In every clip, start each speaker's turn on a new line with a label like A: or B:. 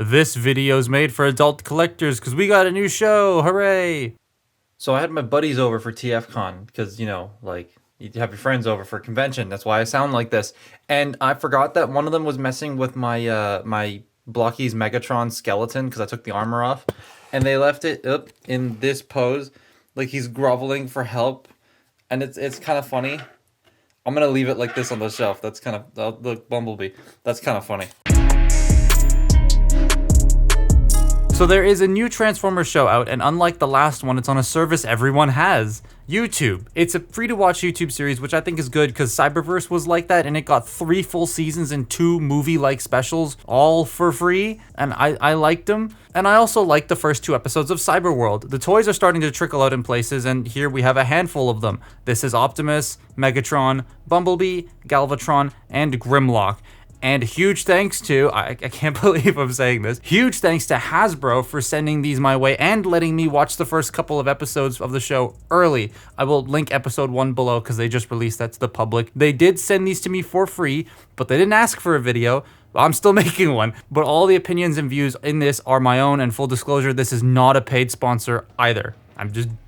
A: This video's made for adult collectors because we got a new show, hooray! So I had my buddies over for TFCon because, you know, like, you have your friends over for convention. That's why I sound like this. And I forgot that one of them was messing with my my Blocky's Megatron skeleton because I took the armor off. And they left it up in this pose, like he's groveling for help. And it's kind of funny. I'm going to leave it like this on the shelf. That's kind of, look, Bumblebee. That's kind of funny. So there is a new Transformers show out, and unlike the last one, it's on a service everyone has, YouTube. It's a free-to-watch YouTube series, which I think is good because Cyberverse was like that, and it got 3 full seasons and 2 movie-like specials, all for free, and I liked them. And I also liked the first 2 episodes of Cyberworld. The toys are starting to trickle out in places, and here we have a handful of them. This is Optimus, Megatron, Bumblebee, Galvatron, and Grimlock. And huge thanks to, I can't believe I'm saying this, huge thanks to Hasbro for sending these my way and letting me watch the first couple of episodes of the show early. I will link episode 1 below because they just released that to the public. They did send these to me for free, but they didn't ask for a video. I'm still making one, but all the opinions and views in this are my own, and full disclosure, this is not a paid sponsor either.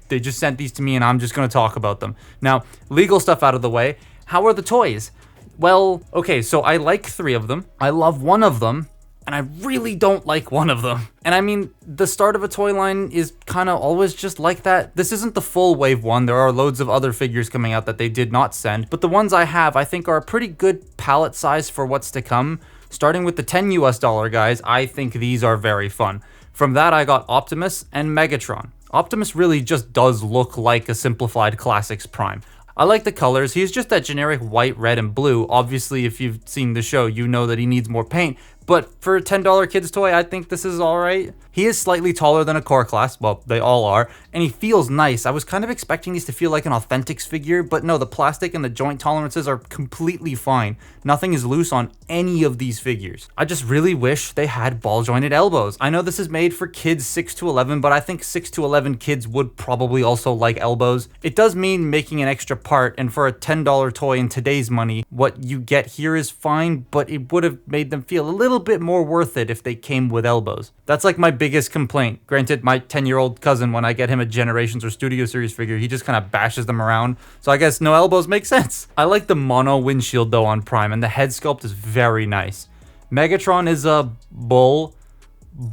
A: They just sent these to me and I'm just gonna talk about them. Now, legal stuff out of the way, how are the toys? Well, okay, so I like 3 of them. I love one of them, and I really don't like one of them. And I mean, the start of a toy line is kind of always just like that. This isn't the full wave one. There are loads of other figures coming out that they did not send, but the ones I have, I think are a pretty good palette size for what's to come. Starting with the $10 US guys, I think these are very fun. From that, I got Optimus and Megatron. Optimus really just does look like a simplified Classics Prime. I like the colors. He's just that generic white, red, and blue. Obviously, if you've seen the show, you know that he needs more paint. But for a $10 kid's toy, I think this is alright. He is slightly taller than a core class, well, they all are, and he feels nice. I was kind of expecting these to feel like an Authentics figure, but no, the plastic and the joint tolerances are completely fine. Nothing is loose on any of these figures. I just really wish they had ball-jointed elbows. I know this is made for kids 6 to 11, but I think 6 to 11 kids would probably also like elbows. It does mean making an extra part, and for a $10 toy in today's money, what you get here is fine, but it would have made them feel a little bit more worth it if they came with elbows. That's like my biggest complaint. Granted, my 10-year-old cousin, when I get him a Generations or Studio Series figure, he just kind of bashes them around, so I guess no elbows make sense. I like the mono windshield though on Prime, and the head sculpt is very nice. Megatron is a bull,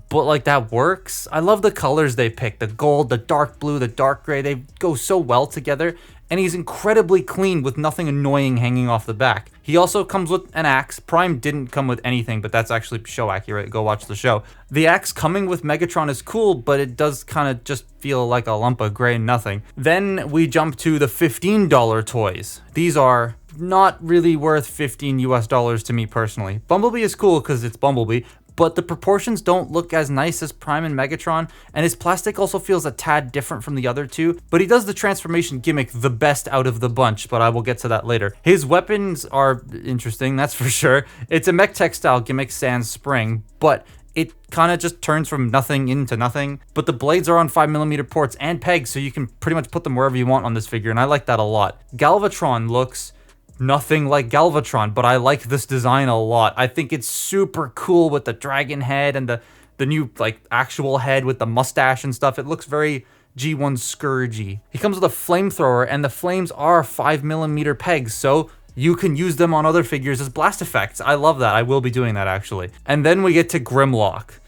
A: but like that works. I love the colors they pick, the gold, the dark blue, the dark gray, they go so well together. And he's incredibly clean with nothing annoying hanging off the back. He also comes with an axe. Prime didn't come with anything, but that's actually show accurate. Go watch the show. The axe coming with Megatron is cool, but it does kind of just feel like a lump of gray nothing. Then we jump to the $15 toys. These are not really worth $15 US to me personally. Bumblebee is cool because it's Bumblebee, but the proportions don't look as nice as Prime and Megatron, and his plastic also feels a tad different from the other two, but he does the transformation gimmick the best out of the bunch, but I will get to that later. His weapons are interesting, that's for sure. It's a mech tech style gimmick sans spring, but it kind of just turns from nothing into nothing, but the blades are on 5mm ports and pegs, so you can pretty much put them wherever you want on this figure, and I like that a lot. Galvatron looks nothing like Galvatron, but I like this design a lot. I think it's super cool with the dragon head and the new like actual head with the mustache and stuff. It looks very G1 Scourgy. He comes with a flamethrower, and the flames are 5mm pegs, so you can use them on other figures as blast effects. I love that. I will be doing that actually. And then we get to Grimlock.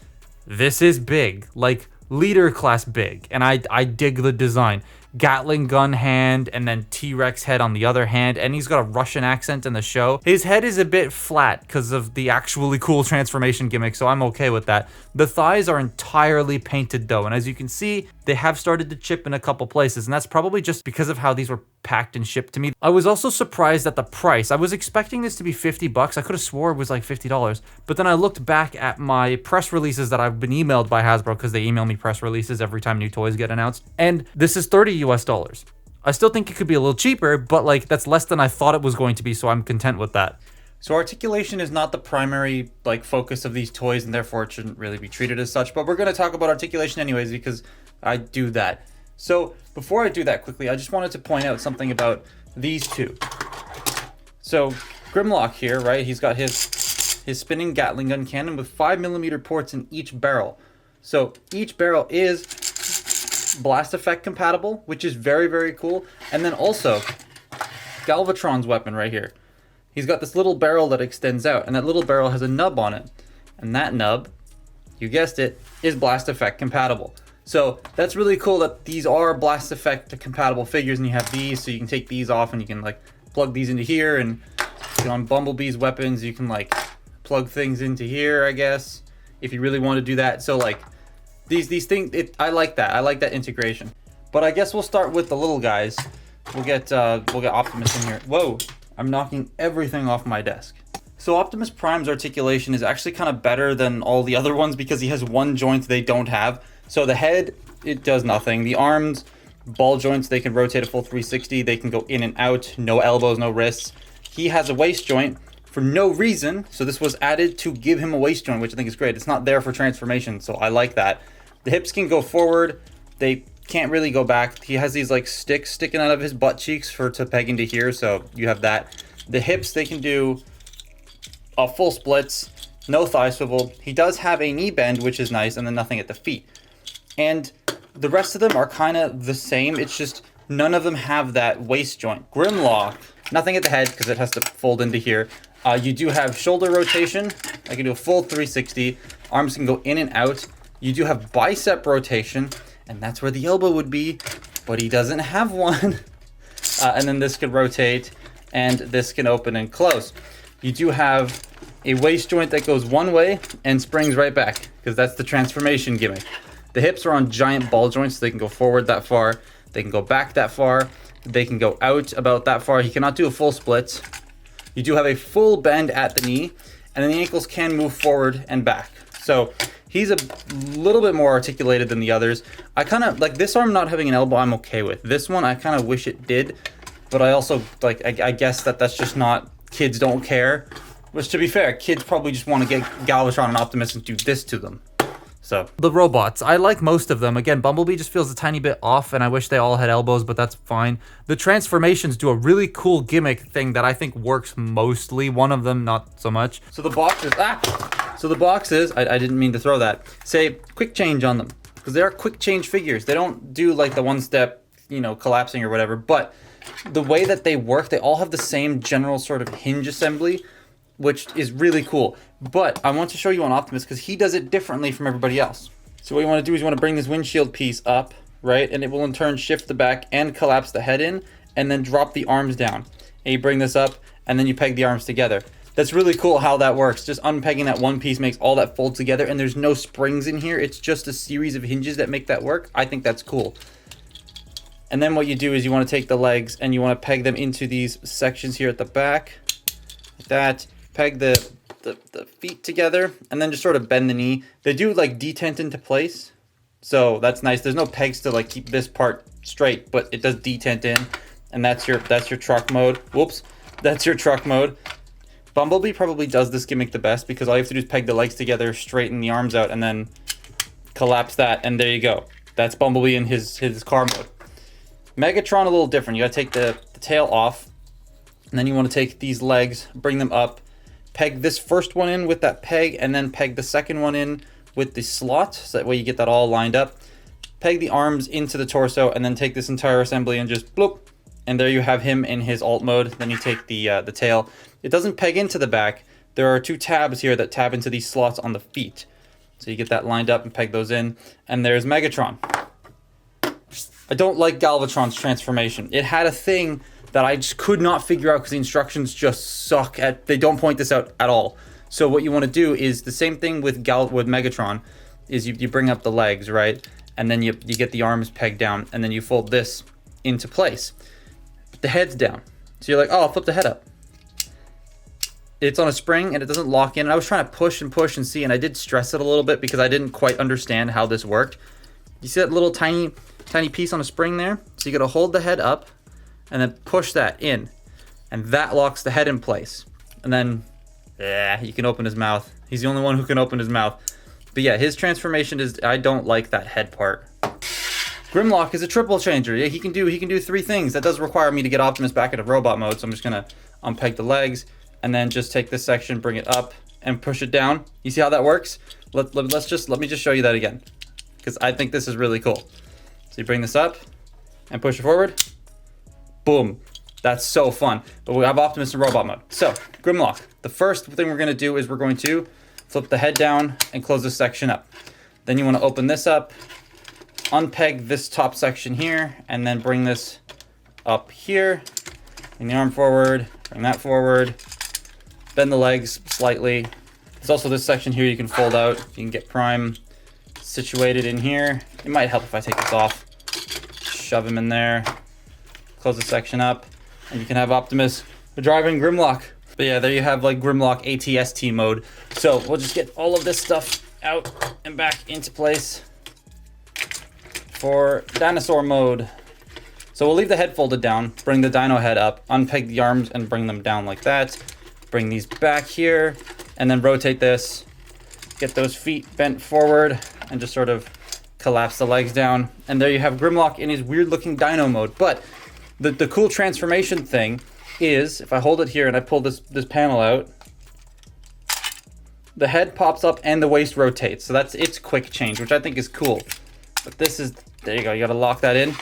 A: This is big, like leader class big, and I dig the design. Gatling gun hand, and then T-Rex head on the other hand, and he's got a Russian accent in the show. His head is a bit flat because of the actually cool transformation gimmick, so I'm okay with that. The thighs are entirely painted though, and as you can see, they have started to chip in a couple places, and that's probably just because of how these were packed and shipped to me. I was also surprised at the price. I was expecting this to be $50. I could have swore it was like $50, but then I looked back at my press releases that I've been emailed by Hasbro, because they email me press releases every time new toys get announced, and this is $30 US. I still think it could be a little cheaper, but like that's less than I thought it was going to be, so I'm content with that. So articulation is not the primary like focus of these toys, and therefore it shouldn't really be treated as such, but we're going to talk about articulation anyways because I do that. So before I do that quickly, I just wanted to point out something about these two. So Grimlock here, right? He's got his his spinning Gatling gun cannon with 5mm ports in each barrel. So each barrel is blast effect compatible, which is very, very cool. And then also Galvatron's weapon right here. He's got this little barrel that extends out, and that little barrel has a nub on it. And that nub, you guessed it, is blast effect compatible. So that's really cool that these are blast effect compatible figures, and you have these, so you can take these off and you can like plug these into here, and on Bumblebee's weapons you can like plug things into here, I guess, if you really want to do that. So like these things, I like that. I like that integration. But I guess we'll start with the little guys. We'll get Optimus in here. Whoa, I'm knocking everything off my desk. So Optimus Prime's articulation is actually kind of better than all the other ones because he has one joint they don't have. So the head, it does nothing. The arms, ball joints, they can rotate a full 360. They can go in and out, no elbows, no wrists. He has a waist joint for no reason. So this was added to give him a waist joint, which I think is great. It's not there for transformation, so I like that. The hips can go forward. They can't really go back. He has these like sticks sticking out of his butt cheeks to peg into here, so you have that. The hips, they can do full splits, no thigh swivel. He does have a knee bend, which is nice, and then nothing at the feet. And the rest of them are kind of the same. It's just none of them have that waist joint. Grimlock, nothing at the head because it has to fold into here. You do have shoulder rotation. I can do a full 360. Arms can go in and out. You do have bicep rotation, and that's where the elbow would be, but he doesn't have one. And then this can rotate, and this can open and close. You do have a waist joint that goes one way and springs right back, because that's the transformation gimmick. The hips are on giant ball joints, so they can go forward that far, they can go back that far, they can go out about that far. He cannot do a full split. You do have a full bend at the knee, and then the ankles can move forward and back. So he's a little bit more articulated than the others. I kind of, like this arm not having an elbow, I'm okay with. This one, I kind of wish it did, but I also, like, I guess that's just not, kids don't care. Which, to be fair, kids probably just want to get Galvatron and Optimus and do this to them. So the robots, I like most of them. Again, Bumblebee just feels a tiny bit off, and I wish they all had elbows, but that's fine. The transformations do a really cool gimmick thing that I think works mostly. One of them, not so much. So the boxes, I didn't mean to throw that, say quick change on them, because they are quick change figures. They don't do like the one step, collapsing or whatever, but the way that they work, they all have the same general sort of hinge assembly, which is really cool. But I want to show you on Optimus because he does it differently from everybody else. So what you want to do is you want to bring this windshield piece up, right? And it will in turn shift the back and collapse the head in, and then drop the arms down. And you bring this up, and then you peg the arms together. That's really cool how that works. Just unpegging that one piece makes all that fold together, and there's no springs in here. It's just a series of hinges that make that work. I think that's cool. And then what you do is you want to take the legs and you want to peg them into these sections here at the back. Like that. Peg the feet together, and then just sort of bend the knee. They do like detent into place, so that's nice. There's no pegs to like keep this part straight, but it does detent in, and that's your truck mode. Whoops, that's your truck mode. Bumblebee probably does this gimmick the best because all you have to do is peg the legs together, straighten the arms out, and then collapse that, and there you go. That's Bumblebee in his car mode. Megatron a little different. You gotta take the tail off, and then you want to take these legs, bring them up, peg this first one in with that peg, and then peg the second one in with the slot, so that way you get that all lined up. Peg the arms into the torso, and then take this entire assembly and just bloop, and there you have him in his alt mode. Then you take the tail. It doesn't peg into the back. There are two tabs here that tab into these slots on the feet. So you get that lined up and peg those in, and there's Megatron. I don't like Galvatron's transformation. It had a thing that I just could not figure out because the instructions just suck. They don't point this out at all. So what you want to do is the same thing with Megatron, is you bring up the legs, right? And then you get the arms pegged down, and then you fold this into place. But the head's down. So you're like, oh, I'll flip the head up. It's on a spring and it doesn't lock in. And I was trying to push and see, and I did stress it a little bit because I didn't quite understand how this worked. You see that little tiny piece on a spring there? So you got to hold the head up and then push that in, and that locks the head in place. And then, you can open his mouth. He's the only one who can open his mouth. But yeah, his transformation is, I don't like that head part. Grimlock is a triple changer. Yeah, he can do three things. That does require me to get Optimus back into robot mode, so I'm just gonna unpeg the legs, and then just take this section, bring it up, and push it down. You see how that works? Let me just show you that again, because I think this is really cool. So you bring this up and push it forward. Boom. That's so fun. But we have Optimus in robot mode. So, Grimlock. The first thing we're going to do is we're going to flip the head down and close this section up. Then you want to open this up, unpeg this top section here, and then bring this up here. Bring the arm forward, bring that forward, bend the legs slightly. There's also this section here you can fold out. You can get Prime situated in here. It might help if I take this off. Shove him in there. Close the section up. And you can have Optimus driving Grimlock. But yeah, there you have like Grimlock ATST mode. So we'll just get all of this stuff out and back into place for dinosaur mode. So we'll leave the head folded down, bring the dino head up, unpeg the arms and bring them down like that. Bring these back here and then rotate this. Get those feet bent forward and just sort of collapse the legs down. And there you have Grimlock in his weird looking dino mode. But the cool transformation thing is, if I hold it here and I pull this panel out, the head pops up and the waist rotates. So that's its quick change, which I think is cool. But this is, there you go, you gotta lock that in.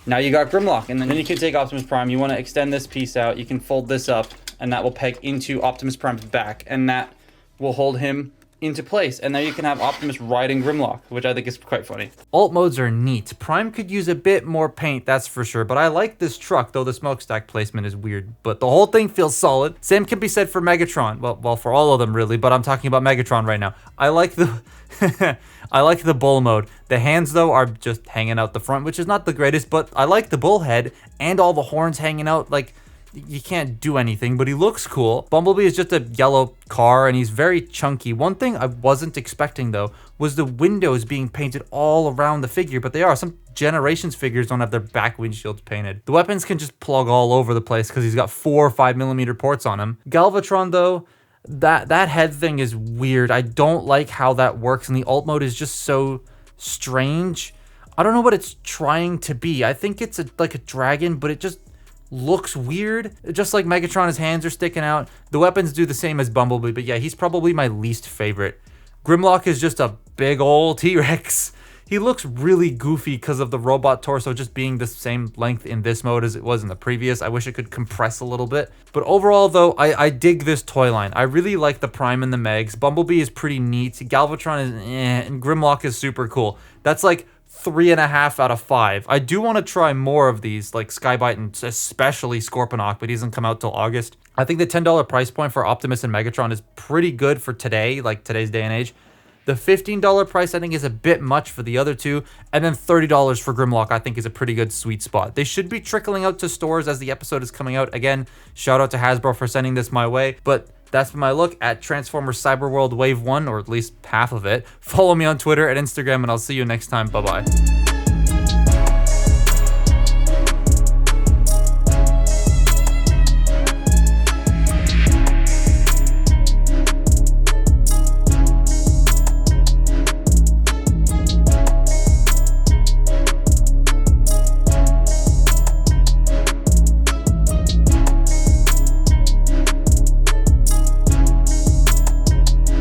A: Now you got Grimlock, and then you can take Optimus Prime. You wanna extend this piece out, you can fold this up, and that will peg into Optimus Prime's back, and that will hold him into place. And there you can have Optimus riding Grimlock, which I think is quite funny. Alt modes are neat. Prime could use a bit more paint, that's for sure, but I like this truck, though the smokestack placement is weird. But the whole thing feels solid. Same can be said for Megatron. Well, for all of them really, but I'm talking about Megatron right now. I like the I like the bull mode. The hands, though, are just hanging out the front, which is not the greatest, but I like the bull head and all the horns hanging out. Like, you can't do anything, but he looks cool. Bumblebee is just a yellow car, and he's very chunky. One thing I wasn't expecting, though, was the windows being painted all around the figure, but they are. Some Generations figures don't have their back windshields painted. The weapons can just plug all over the place because he's got 4 5mm ports on him. Galvatron, though, that head thing is weird. I don't like how that works, and the alt mode is just so strange. I don't know what it's trying to be. I think it's like a dragon, but it just looks weird. Just like Megatron, his hands are sticking out. The weapons do the same as Bumblebee, but yeah, he's probably my least favorite. Grimlock is just a big old T-Rex. He looks really goofy because of the robot torso just being the same length in this mode as it was in the previous. I wish it could compress a little bit. But overall, though, I dig this toy line. I really like the Prime and the Megs. Bumblebee is pretty neat. Galvatron is and Grimlock is super cool. That's like 3.5 out of 5. I do want to try more of these, like Skybite and especially Scorponok, but he doesn't come out till August. I think the $10 price point for Optimus and Megatron is pretty good for today, like today's day and age. The $15 price I think is a bit much for the other two, and then $30 for Grimlock I think is a pretty good sweet spot. They should be trickling out to stores as the episode is coming out. Again, shout out to Hasbro for sending this my way, but that's been my look at Transformers Cyberworld Wave 1, or at least half of it. Follow me on Twitter and Instagram, and I'll see you next time. Bye-bye.